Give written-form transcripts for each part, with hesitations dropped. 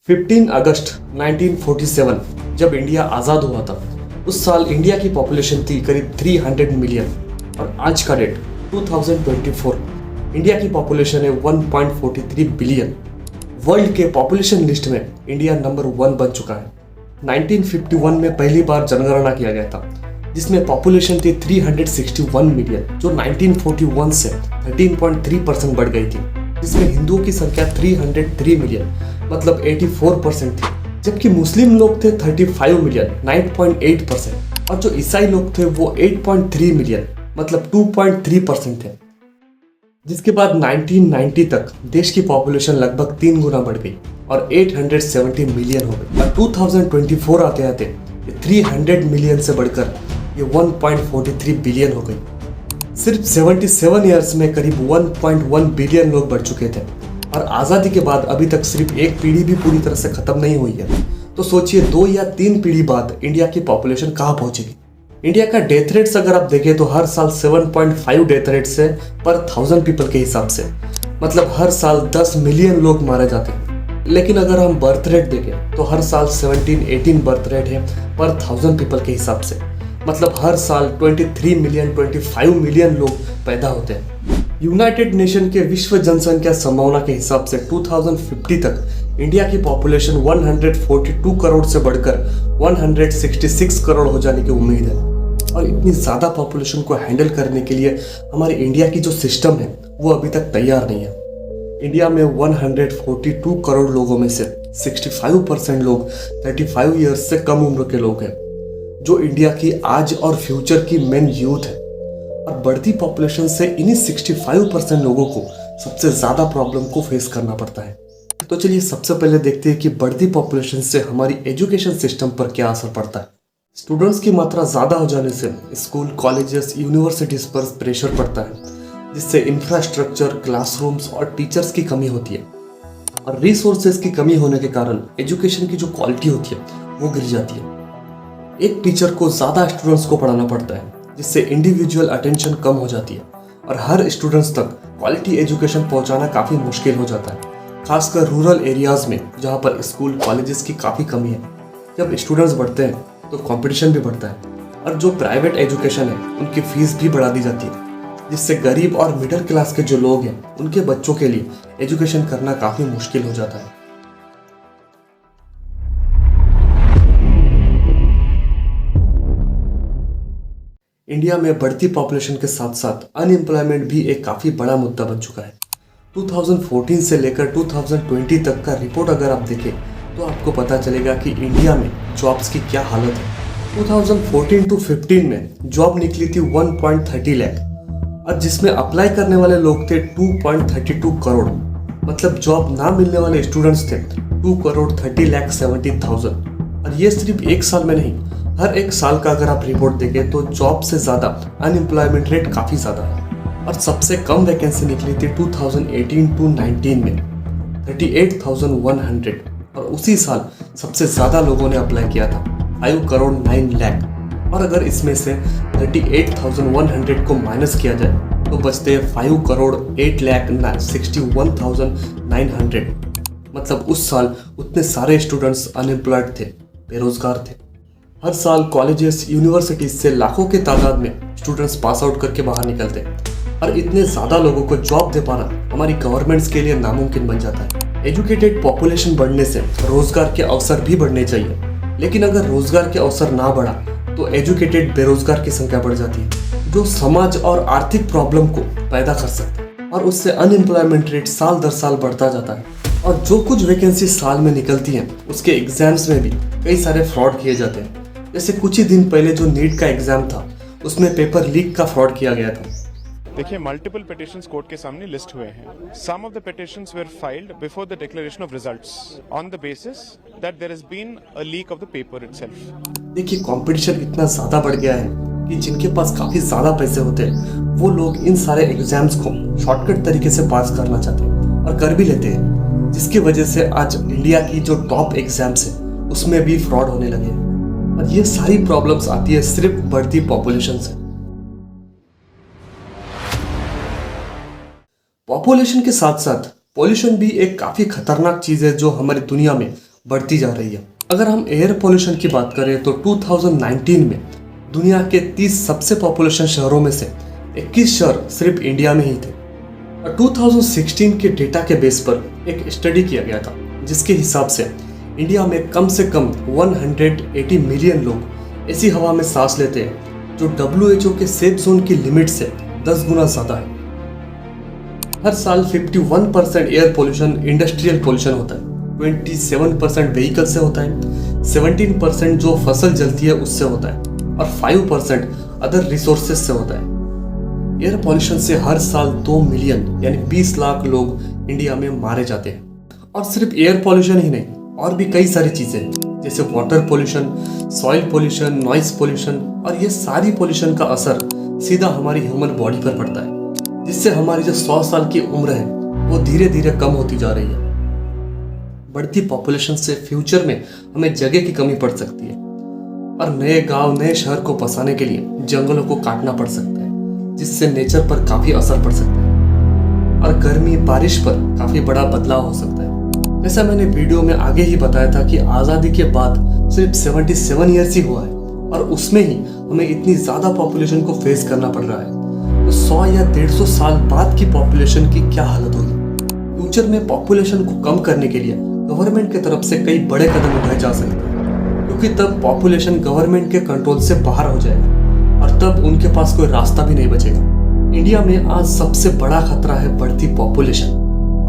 15 अगस्त 1947 जब इंडिया आज़ाद हुआ था, उस साल इंडिया की पॉपुलेशन थी करीब 300 मिलियन और आज का डेट 2024 इंडिया की पॉपुलेशन है 1.43 बिलियन। वर्ल्ड के पॉपुलेशन लिस्ट में इंडिया नंबर 1 बन चुका है। 1951 में पहली बार जनगणना किया गया था जिसमें पॉपुलेशन थी 361 मिलियन, जो 1941 से 13.3% बढ़ गई थी, जिसमें हिंदुओं की संख्या 303 मिलियन मतलब 84% थी, जबकि मुस्लिम लोग थे 35 मिलियन 9.8% और जो ईसाई लोग थे वो 8.3 मिलियन मतलब 2.3% थे। जिसके बाद 1990 तक देश की पॉपुलेशन लगभग 3 गुना बढ़ गई और 870 मिलियन हो गई और 2024 आते आते ये 300 मिलियन से बढ़कर ये 1.43 बिलियन हो गई। सिर्फ 77 ईयर्स में करीब 1.1 बिलियन लोग बढ़ चुके थे और आज़ादी के बाद अभी तक सिर्फ एक पीढ़ी भी पूरी तरह से खत्म नहीं हुई है। तो सोचिए 2 या 3 पीढ़ी बाद इंडिया की पॉपुलेशन कहाँ पहुंचेगी। इंडिया का डेथ रेट्स अगर आप देखें तो हर साल 7.5 डेथ रेट्स है पर 1000 पीपल के हिसाब से, मतलब हर साल 10 मिलियन लोग मारे जाते हैं। लेकिन अगर हम बर्थ रेट देखें तो हर साल 17-18 बर्थ रेट है पर 1000 पीपल के हिसाब से, मतलब हर साल 23 मिलियन 25 मिलियन लोग पैदा होते हैं। यूनाइटेड नेशन के विश्व जनसंख्या संभावना के हिसाब से 2050 तक इंडिया की पॉपुलेशन 142 करोड़ से बढ़कर 166 करोड़ हो जाने की उम्मीद है। और इतनी ज़्यादा पॉपुलेशन को हैंडल करने के लिए हमारे इंडिया की जो सिस्टम है वो अभी तक तैयार नहीं है। इंडिया में 142 करोड़ लोगों में से 65% लोग 35 ईयर्स से कम उम्र के लोग हैं, जो इंडिया की आज और फ्यूचर की मेन यूथ है। और बढ़ती पॉपुलेशन से इन्हीं 65% लोगों को सबसे ज़्यादा प्रॉब्लम को फेस करना पड़ता है। तो चलिए सबसे पहले देखते हैं कि बढ़ती पॉपुलेशन से हमारी एजुकेशन सिस्टम पर क्या असर पड़ता है। स्टूडेंट्स की मात्रा ज़्यादा हो जाने से स्कूल, कॉलेजेस, यूनिवर्सिटीज़ पर प्रेशर पड़ता है, जिससे इंफ्रास्ट्रक्चर, क्लासरूम्स और टीचर्स की कमी होती है। और रिसोर्सेज की कमी होने के कारण एजुकेशन की जो क्वालिटी होती है वो गिर जाती है। एक टीचर को ज़्यादा स्टूडेंट्स को पढ़ाना पड़ता है, जिससे इंडिविजुअल अटेंशन कम हो जाती है और हर स्टूडेंट्स तक क्वालिटी एजुकेशन पहुंचाना काफ़ी मुश्किल हो जाता है, खासकर रूरल एरियाज़ में जहां पर स्कूल, कॉलेजेस की काफ़ी कमी है। जब स्टूडेंट्स बढ़ते हैं तो कंपटीशन भी बढ़ता है और जो प्राइवेट एजुकेशन है उनकी फीस भी बढ़ा दी जाती है, जिससे गरीब और मिडिल क्लास के जो लोग हैं उनके बच्चों के लिए एजुकेशन करना काफ़ी मुश्किल हो जाता है। इंडिया में बढ़ती पॉपुलेशन के साथ साथ अनएम्प्लॉयमेंट भी एक काफ़ी बड़ा मुद्दा बन चुका है। 2014 से लेकर 2020 तक का रिपोर्ट अगर आप देखें तो आपको पता चलेगा कि इंडिया में जॉब्स की क्या हालत है। 2014 टू 15 में जॉब निकली थी 1.30 लाख और जिसमें अप्लाई करने वाले लोग थे 2.32 करोड़, मतलब जॉब ना मिलने वाले स्टूडेंट्स थे 2,30,70,000। और ये सिर्फ एक साल में नहीं, हर एक साल का अगर आप रिपोर्ट देखें तो जॉब से ज़्यादा अनएम्प्लॉयमेंट रेट काफ़ी ज़्यादा है। और सबसे कम वैकेंसी निकली थी 2018 टू 19 में 38,100 और उसी साल सबसे ज़्यादा लोगों ने अप्लाई किया था 5 करोड़ 9 लाख। और अगर इसमें से 38,100 को माइनस किया जाए तो बचते 5 करोड़ 8 लाख 61,900, मतलब उस साल उतने सारे स्टूडेंट्स अनएम्प्लॉयड थे, बेरोजगार थे। हर साल कॉलेजेस, यूनिवर्सिटीज से लाखों के तादाद में स्टूडेंट्स पास आउट करके बाहर निकलते हैं और इतने ज़्यादा लोगों को जॉब दे पाना हमारी गवर्नमेंट्स के लिए नामुमकिन बन जाता है। एजुकेटेड पॉपुलेशन बढ़ने से रोजगार के अवसर भी बढ़ने चाहिए, लेकिन अगर रोजगार के अवसर ना बढ़ा तो एजुकेटेड बेरोजगार की संख्या बढ़ जाती है, जो समाज और आर्थिक प्रॉब्लम को पैदा कर सकता है और उससे अनएम्प्लॉयमेंट रेट साल दर साल बढ़ता जाता है। और जो कुछ वैकेंसी साल में निकलती हैं उसके एग्जाम्स में भी कई सारे फ्रॉड किए जाते हैं। जैसे कुछ ही दिन पहले जो नीट का एग्जाम था उसमें पेपर लीक का फ्रॉड किया गया था। देखिए, मल्टीपल पिटिशंस कोर्ट के सामने लिस्ट हुए हैं। Some of the petitions were filed before the declaration of results on the basis that there has been a leak of the paper itself. देखिए, कंपटीशन इतना ज़्यादा बढ़ गया है कि जिनके पास काफ़ी ज़्यादा पैसे होते हैं वो लोग इन सारे एग्जाम्स को शॉर्टकट तरीके से पास करना चाहते हैं और कर भी लेते हैं, जिसकी वजह से आज इंडिया की जो टॉप एग्जाम्स है उसमें भी फ्रॉड होने लगे हैं। और ये सारी प्रॉब्लम्स आती है सिर्फ बढ़ती पॉपुलेशन से। पॉपुलेशन के साथ साथ पॉल्यूशन भी एक काफ़ी खतरनाक चीज़ है जो हमारी दुनिया में बढ़ती जा रही है। अगर हम एयर पोल्यूशन की बात करें तो 2019 में दुनिया के 30 सबसे पॉपुलेशन शहरों में से 21 शहर सिर्फ इंडिया में ही थे। और 2016 के डेटा के बेस पर एक स्टडी किया गया था जिसके हिसाब से इंडिया में कम से कम 180 मिलियन लोग ऐसी हवा में सांस लेते हैं जो WHO के सेफ जोन की लिमिट से 10 गुना ज़्यादा है। हर साल 51% एयर पोल्यूशन इंडस्ट्रियल पोल्यूशन होता है, 27% व्हीकल से होता है, 17% जो फसल जलती है उससे होता है और 5% अदर रिसोर्सेज से होता है। एयर पोल्यूशन से हर साल 2 मिलियन यानी 20 लाख लोग इंडिया में मारे जाते हैं। और सिर्फ एयर पोल्यूशन ही नहीं, और भी कई सारी चीज़ें जैसे water pollution, soil pollution, noise pollution, और ये सारी पोल्यूशन का असर सीधा हमारी ह्यूमन बॉडी पर पड़ता है, जिससे हमारी जो 100 साल की उम्र है वो धीरे धीरे कम होती जा रही है। बढ़ती पॉपुलेशन से फ्यूचर में हमें जगह की कमी पड़ सकती है और नए गांव, नए शहर को बसाने के लिए जंगलों को काटना पड़ सकता है, जिससे नेचर पर काफ़ी असर पड़ सकता है और गर्मी, बारिश पर काफ़ी बड़ा बदलाव हो सकता है। जैसा मैंने वीडियो में आगे ही बताया था कि आज़ादी के बाद सिर्फ 77 ईयर्स ही हुआ है और उसमें ही हमें इतनी ज़्यादा पॉपुलेशन को फेस करना पड़ रहा है। तो 100 या 150 साल बाद की पॉपुलेशन की क्या हालत होगी? फ्यूचर में पॉपुलेशन को कम करने के लिए गवर्नमेंट की तरफ से कई बड़े कदम उठाए जा सकते हैं, क्योंकि तब पॉपुलेशन गवर्नमेंट के कंट्रोल से बाहर हो जाएगा और तब उनके पास कोई रास्ता भी नहीं बचेगा। इंडिया में आज सबसे बड़ा खतरा है बढ़ती पॉपुलेशन,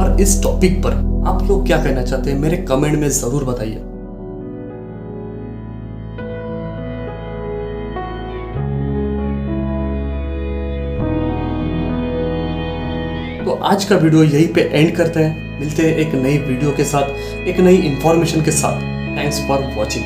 और इस टॉपिक पर आप लोग क्या कहना चाहते हैं मेरे कमेंट में ज़रूर बताइए। तो आज का वीडियो यहीं पे एंड करते हैं। मिलते हैं एक नई वीडियो के साथ, एक नई इंफॉर्मेशन के साथ। Thanks for watching.